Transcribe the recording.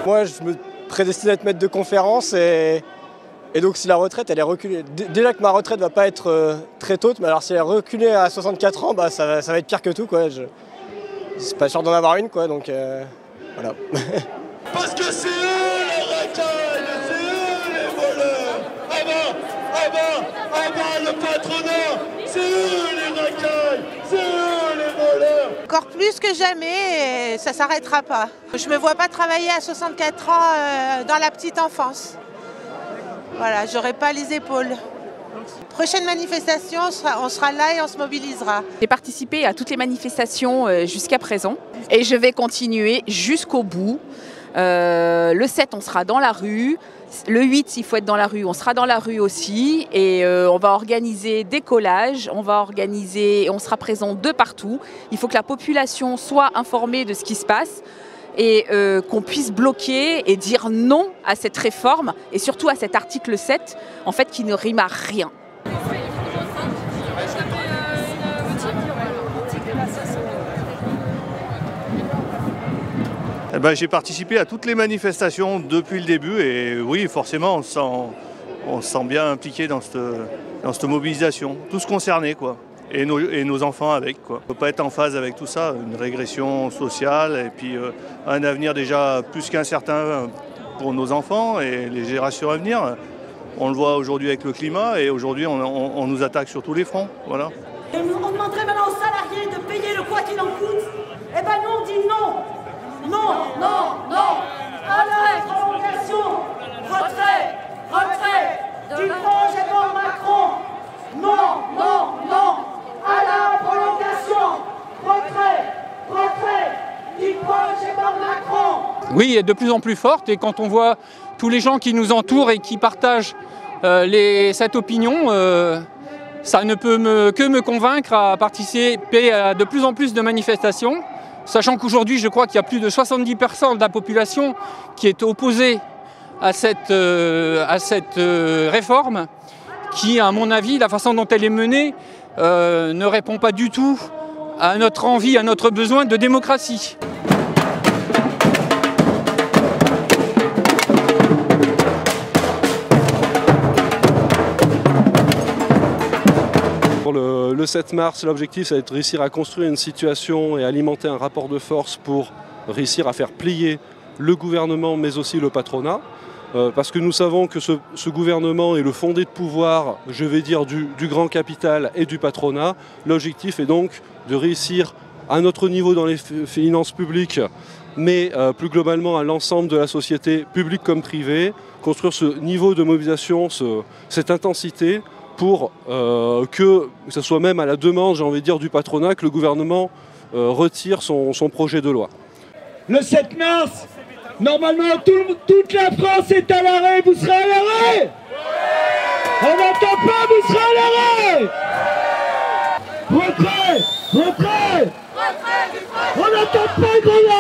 Moi, je me prédestine à être maître de conférence et donc si la retraite elle est reculée, déjà que ma retraite va pas être très tôt, mais alors si elle est reculée à 64 ans, bah ça va être pire que tout quoi. C'est pas sûr d'en avoir une quoi, donc voilà. Parce que c'est eux les racailles, c'est eux les voleurs. Ah bah, le patronat, c'est eux les racailles, c'est eux les voleurs. Encore plus que jamais, et ça s'arrêtera pas. Je me vois pas travailler à 64 ans dans la petite enfance. Voilà, j'aurai pas les épaules. Prochaine manifestation, on sera là et on se mobilisera. J'ai participé à toutes les manifestations jusqu'à présent et je vais continuer jusqu'au bout. Le 7, on sera dans la rue. Le 8, s'il faut être dans la rue, on sera dans la rue aussi. Et on va organiser des collages, on sera présent de partout. Il faut que la population soit informée de ce qui se passe et qu'on puisse bloquer et dire non à cette réforme et surtout à cet article 7, en fait, qui ne rime à rien. Eh ben, j'ai participé à toutes les manifestations depuis le début et oui, forcément, on se sent bien impliqué dans cette mobilisation. Tous concernés, quoi. Et nos enfants avec, quoi. On ne peut pas être en phase avec tout ça, une régression sociale et puis un avenir déjà plus qu'incertain pour nos enfants et les générations à venir. On le voit aujourd'hui avec le climat et aujourd'hui on nous attaque sur tous les fronts. Voilà. Et on demanderait maintenant aux salariés de payer le quoi qu'il en coûte. Eh ben nous on dit non. Non, non, non. À la prolongation. Retrait du projet de Macron. Non, non, non. À la prolongation. Retrait du projet de Macron. Oui, elle est de plus en plus forte et quand on voit tous les gens qui nous entourent et qui partagent cette opinion, ça ne peut que me convaincre à participer à de plus en plus de manifestations, sachant qu'aujourd'hui je crois qu'il y a plus de 70% de la population qui est opposée à cette réforme qui, à mon avis, la façon dont elle est menée, ne répond pas du tout à notre envie, à notre besoin de démocratie. Pour le 7 mars, l'objectif, ça va être de réussir à construire une situation et alimenter un rapport de force pour réussir à faire plier le gouvernement, mais aussi le patronat. Parce que nous savons que ce gouvernement est le fondé de pouvoir, je vais dire, du grand capital et du patronat. L'objectif est donc de réussir à notre niveau dans les finances publiques, mais plus globalement à l'ensemble de la société, publique comme privée, construire ce niveau de mobilisation, cette intensité, pour que ce soit même à la demande, j'ai envie de dire, du patronat, que le gouvernement retire son projet de loi. Le 7 mars, normalement toute la France est à l'arrêt, vous serez à l'arrêt. On n'entend pas, vous serez à l'arrêt. Retrait. On n'entend pas, gros.